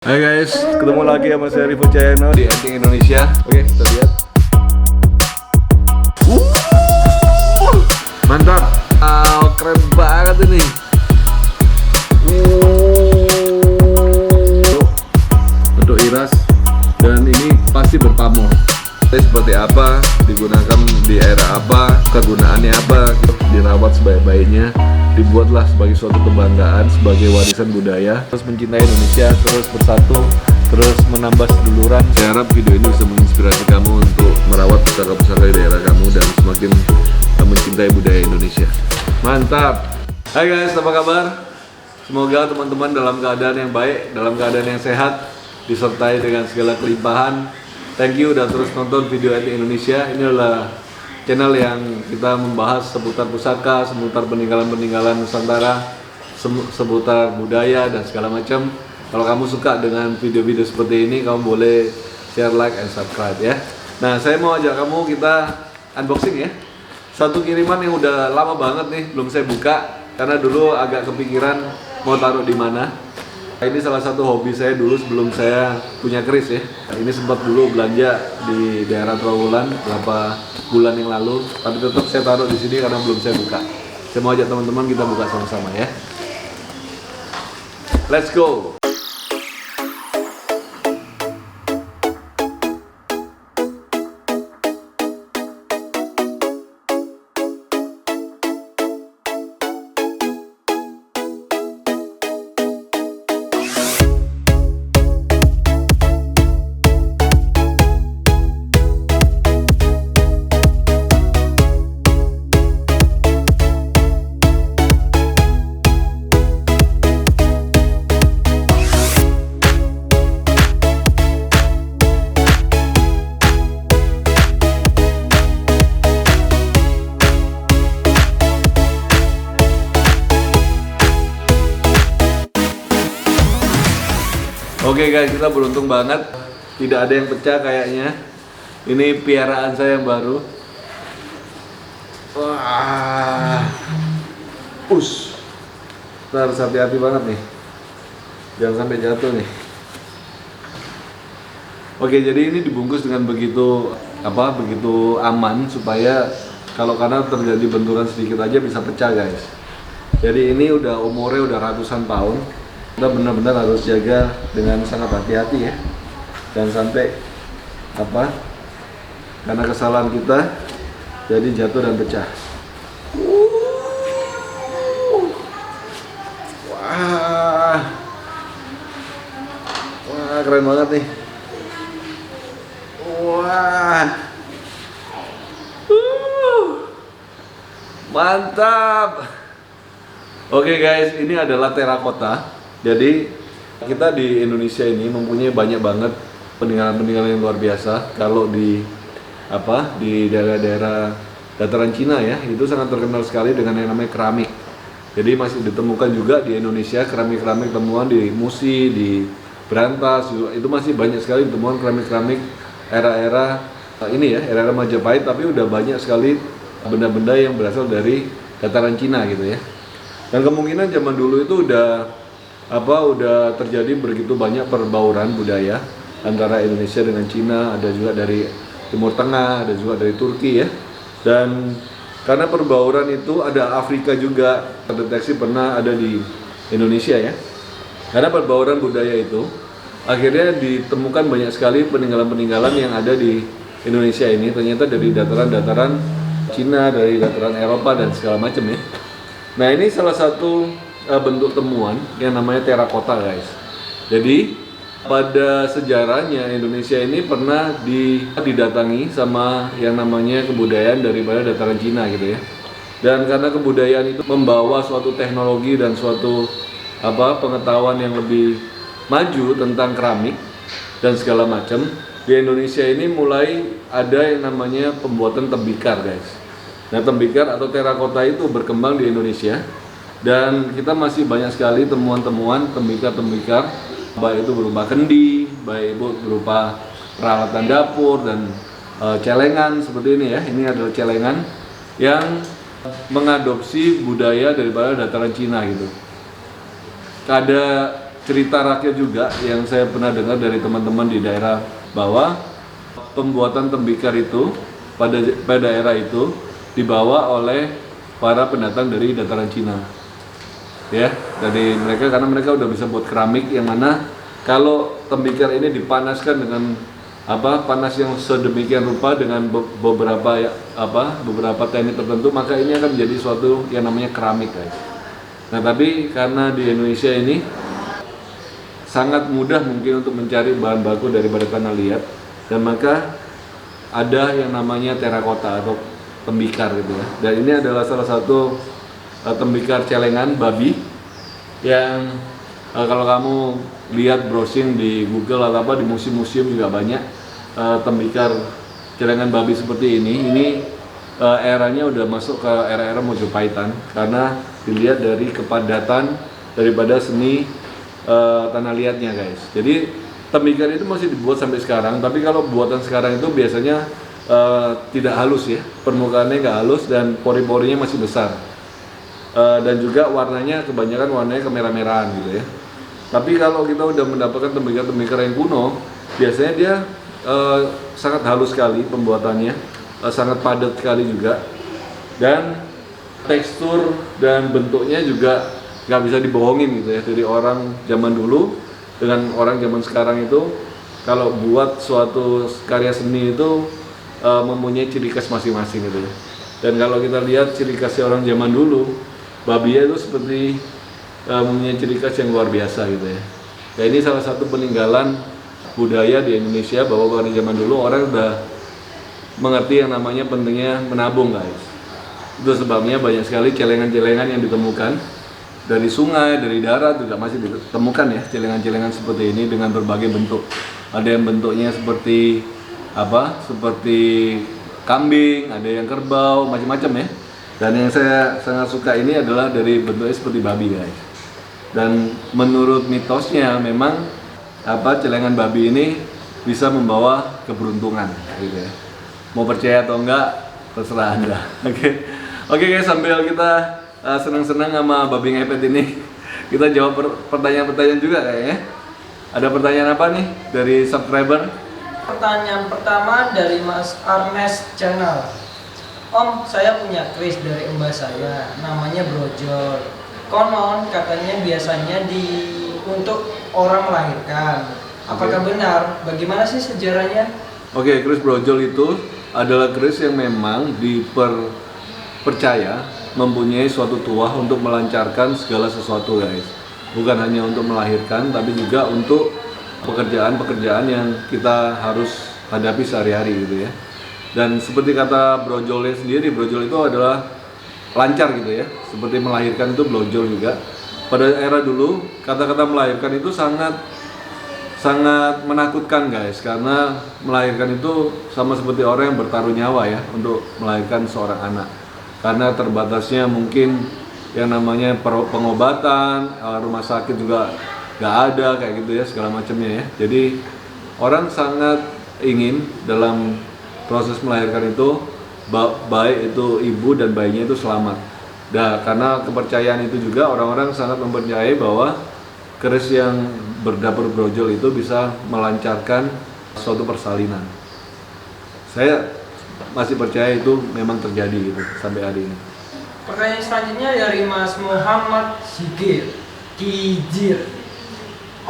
Hai guys, ketemu lagi sama saya Rivo Channel di Ending Indonesia. Oke, kita lihat. Mantap. Keren banget ini. Bentuk iras dan ini pasti berpamor. Seperti apa, digunakan di era apa, kegunaannya apa, dirawat sebaik-baiknya, dibuatlah sebagai suatu kebanggaan, sebagai warisan budaya, terus mencintai Indonesia, terus bersatu, terus menambah seduluran. Saya harap video ini bisa menginspirasi kamu untuk merawat pusaka-pusaka di daerah kamu dan semakin mencintai budaya Indonesia. Mantap. Hai guys, apa kabar? Semoga teman-teman dalam keadaan yang baik, dalam keadaan yang sehat, disertai dengan segala kelimpahan. Thank you udah terus nonton video Ending Indonesia. Ini adalah channel yang kita membahas seputar pusaka, seputar peninggalan-peninggalan Nusantara, seputar budaya dan segala macam. Kalau kamu suka dengan video-video seperti ini, kamu boleh share, like, and subscribe ya. Nah, saya mau ajak kamu kita unboxing ya. Satu kiriman yang udah lama banget nih, belum saya buka karena dulu agak kepikiran mau taruh di mana. Ini salah satu hobi saya dulu sebelum saya punya keris ya. Ini sempat dulu belanja di daerah Trawulan beberapa bulan yang lalu, tapi tetap saya taruh di sini karena belum saya buka. Saya mau ajak teman-teman kita buka sama-sama ya. Let's go. Oke guys, kita beruntung banget. Tidak ada yang pecah kayaknya. Ini piaraan saya yang baru. Wah. Kita harus hati-hati banget nih. Jangan sampai jatuh nih. Oke, jadi ini dibungkus dengan begitu aman supaya kalau karena terjadi benturan sedikit aja bisa pecah guys. Jadi ini umurnya udah ratusan tahun. Kita benar-benar harus jaga dengan sangat hati-hati ya, jangan sampai karena kesalahan kita jadi jatuh dan pecah. Wah, keren banget nih. Wah, mantap. Oke guys, ini adalah terakota. Jadi kita di Indonesia ini mempunyai banyak banget peninggalan-peninggalan yang luar biasa. Kalau di daerah-daerah dataran Cina ya, itu sangat terkenal sekali dengan yang namanya keramik. Jadi masih ditemukan juga di Indonesia keramik-keramik temuan di Musi, di Berantas, itu masih banyak sekali ditemuan keramik-keramik era-era ini ya, era Majapahit, tapi udah banyak sekali benda-benda yang berasal dari dataran Cina gitu ya. Dan kemungkinan zaman dulu itu udah terjadi begitu banyak perbauran budaya antara Indonesia dengan Cina, ada juga dari Timur Tengah, ada juga dari Turki ya. Dan karena perbauran itu ada Afrika juga terdeteksi pernah ada di Indonesia ya. Karena perbauran budaya itu akhirnya ditemukan banyak sekali peninggalan-peninggalan yang ada di Indonesia ini ternyata dari dataran-dataran Cina, dari dataran Eropa dan segala macam ya. Nah, ini salah satu bentuk temuan yang namanya terakota guys. Jadi pada sejarahnya Indonesia ini pernah didatangi sama yang namanya kebudayaan daripada dataran Cina gitu ya. Dan karena kebudayaan itu membawa suatu teknologi dan suatu pengetahuan yang lebih maju tentang keramik dan segala macam, di Indonesia ini mulai ada yang namanya pembuatan tembikar guys. Nah, tembikar atau terakota itu berkembang di Indonesia. Dan kita masih banyak sekali temuan-temuan tembikar-tembikar, baik itu berupa kendi, baik itu berupa peralatan dapur dan celengan seperti ini ya. Ini adalah celengan yang mengadopsi budaya daripada dataran Cina gitu. Ada cerita rakyat juga yang saya pernah dengar dari teman-teman di daerah bahwa pembuatan tembikar itu pada daerah itu dibawa oleh para pendatang dari dataran Cina. Ya, dari mereka karena mereka udah bisa buat keramik yang mana kalau tembikar ini dipanaskan dengan panas yang sedemikian rupa dengan beberapa teknik tertentu, maka ini akan menjadi suatu yang namanya keramik, guys. Nah, tapi karena di Indonesia ini sangat mudah mungkin untuk mencari bahan baku daripada tanah liat, dan maka ada yang namanya terakota atau tembikar gitu ya. Dan ini adalah salah satu tembikar celengan babi yang kalau kamu lihat browsing di Google atau di museum-museum juga banyak tembikar celengan babi seperti ini. Ini eranya udah masuk ke era-era Mojopahitan karena dilihat dari kepadatan daripada seni tanah liatnya, guys. Jadi tembikar itu masih dibuat sampai sekarang, tapi kalau buatan sekarang itu biasanya tidak halus ya, permukaannya nggak halus dan pori-porinya masih besar, dan juga warnanya kebanyakan warnanya kemerah-merahan gitu ya. Tapi kalau kita udah mendapatkan tembikar-tembikar yang kuno, biasanya dia sangat halus sekali pembuatannya, sangat padat sekali juga, dan tekstur dan bentuknya juga nggak bisa dibohongin gitu ya. Dari orang zaman dulu dengan orang zaman sekarang itu, kalau buat suatu karya seni itu mempunyai ciri khas masing-masing gitu ya. Dan kalau kita lihat ciri khasnya orang zaman dulu, babinya itu seperti mempunyai ciri khas yang luar biasa gitu ya. Nah, ini salah satu peninggalan budaya di Indonesia bahwa pada zaman dulu orang udah mengerti yang namanya pentingnya menabung, guys. Itu sebabnya banyak sekali celengan-celengan yang ditemukan dari sungai, dari darat juga masih ditemukan ya, celengan-celengan seperti ini dengan berbagai bentuk. Ada yang bentuknya seperti seperti kambing, ada yang kerbau, macam-macam ya. Dan yang saya sangat suka ini adalah dari bentuknya seperti babi, guys. Dan menurut mitosnya memang celengan babi ini bisa membawa keberuntungan gitu ya. Mau percaya atau enggak terserah Anda. Oke guys, sambil kita senang-senang sama babi ngepet ini, kita jawab pertanyaan-pertanyaan juga kayaknya. Ada pertanyaan apa nih dari subscriber? Pertanyaan pertama dari Mas Arnes Channel. Om, saya punya keris dari mbah saya, namanya brojol. Konon katanya biasanya untuk orang melahirkan. Apakah benar? Bagaimana sih sejarahnya? Oke, keris brojol itu adalah keris yang memang dipercaya mempunyai suatu tuah untuk melancarkan segala sesuatu, guys. Bukan hanya untuk melahirkan, tapi juga untuk pekerjaan-pekerjaan yang kita harus hadapi sehari-hari gitu ya. Dan seperti kata brojolnya sendiri, brojol itu adalah lancar gitu ya. Seperti melahirkan itu brojol juga. Pada era dulu, kata-kata melahirkan itu sangat menakutkan, guys, karena melahirkan itu sama seperti orang yang bertaruh nyawa ya untuk melahirkan seorang anak. Karena terbatasnya mungkin yang namanya pengobatan, rumah sakit juga nggak ada kayak gitu ya, segala macamnya ya. Jadi orang sangat ingin dalam proses melahirkan itu baik itu ibu dan bayinya itu selamat. Nah, karena kepercayaan itu juga orang-orang sangat mempercayai bahwa keris yang berdapur brojol itu bisa melancarkan suatu persalinan. Saya masih percaya itu memang terjadi gitu sampai hari ini. Pertanyaan selanjutnya dari Mas Muhammad Kijir.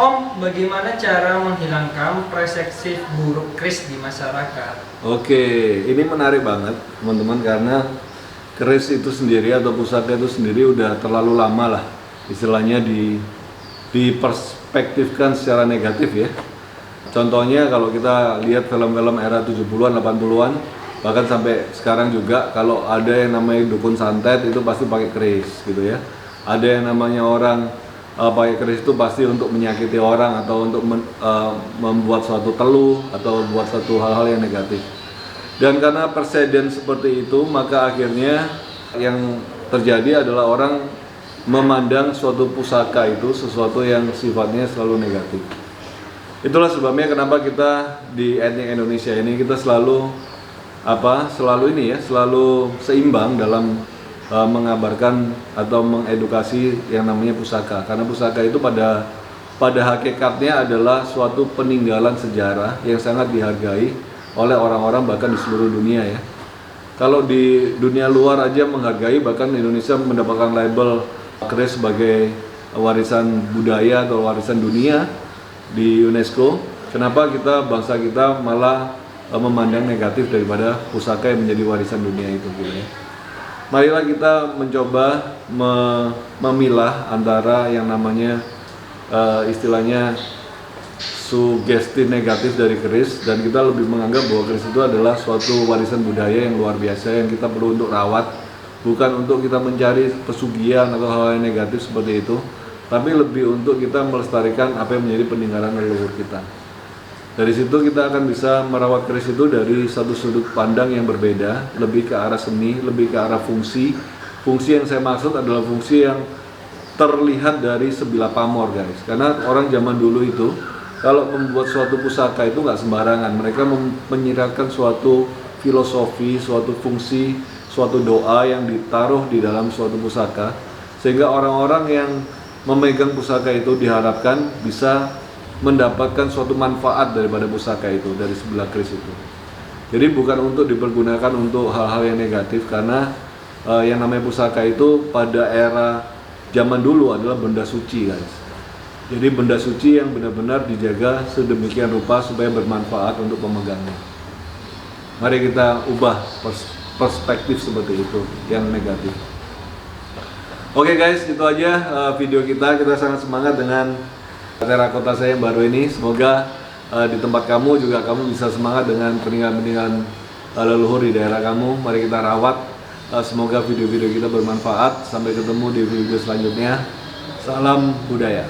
Om, bagaimana cara menghilangkan persepsi buruk keris di masyarakat? Oke, ini menarik banget teman-teman, karena keris itu sendiri atau pusaka itu sendiri udah terlalu lama lah istilahnya diperspektifkan secara negatif ya. Contohnya kalau kita lihat film-film era 70-an, 80-an, bahkan sampai sekarang juga kalau ada yang namanya dukun santet itu pasti pakai keris gitu ya. Ada yang namanya orang pakai keris itu pasti untuk menyakiti orang atau untuk membuat suatu teluh atau buat suatu hal-hal yang negatif. Dan karena presiden seperti itu, maka akhirnya yang terjadi adalah orang memandang suatu pusaka itu sesuatu yang sifatnya selalu negatif. Itulah sebabnya kenapa kita di etnik Indonesia ini kita selalu seimbang dalam mengabarkan atau mengedukasi yang namanya pusaka. Karena pusaka itu pada pada hakikatnya adalah suatu peninggalan sejarah yang sangat dihargai oleh orang-orang bahkan di seluruh dunia ya. Kalau di dunia luar aja menghargai, bahkan Indonesia mendapatkan label keris sebagai warisan budaya atau warisan dunia di UNESCO. Kenapa bangsa kita malah memandang negatif daripada pusaka yang menjadi warisan dunia itu gitu ya. Marilah kita mencoba memilah antara yang namanya istilahnya sugesti negatif dari keris, dan kita lebih menganggap bahwa keris itu adalah suatu warisan budaya yang luar biasa yang kita perlu untuk rawat, bukan untuk kita mencari pesugihan atau hal yang negatif seperti itu, tapi lebih untuk kita melestarikan apa yang menjadi peninggalan leluhur kita. Dari situ kita akan bisa merawat keris itu dari satu sudut pandang yang berbeda, lebih ke arah seni, lebih ke arah fungsi. Fungsi yang saya maksud adalah fungsi yang terlihat dari sebilah pamor guys, karena orang zaman dulu itu kalau membuat suatu pusaka itu nggak sembarangan, mereka menyiratkan suatu filosofi, suatu fungsi, suatu doa yang ditaruh di dalam suatu pusaka, sehingga orang-orang yang memegang pusaka itu diharapkan bisa mendapatkan suatu manfaat daripada pusaka itu, dari sebelah keris itu. Jadi bukan untuk dipergunakan untuk hal-hal yang negatif, karena yang namanya pusaka itu pada era zaman dulu adalah benda suci guys. Jadi benda suci yang benar-benar dijaga sedemikian rupa supaya bermanfaat untuk pemegangnya. Mari kita ubah perspektif seperti itu yang negatif. Oke guys, itu aja video kita. Kita sangat semangat dengan terakota saya yang baru ini. Semoga di tempat kamu juga kamu bisa semangat dengan peninggalan-peninggalan leluhur di daerah kamu. Mari kita rawat. Semoga video-video kita bermanfaat. Sampai ketemu di video selanjutnya. Salam budaya.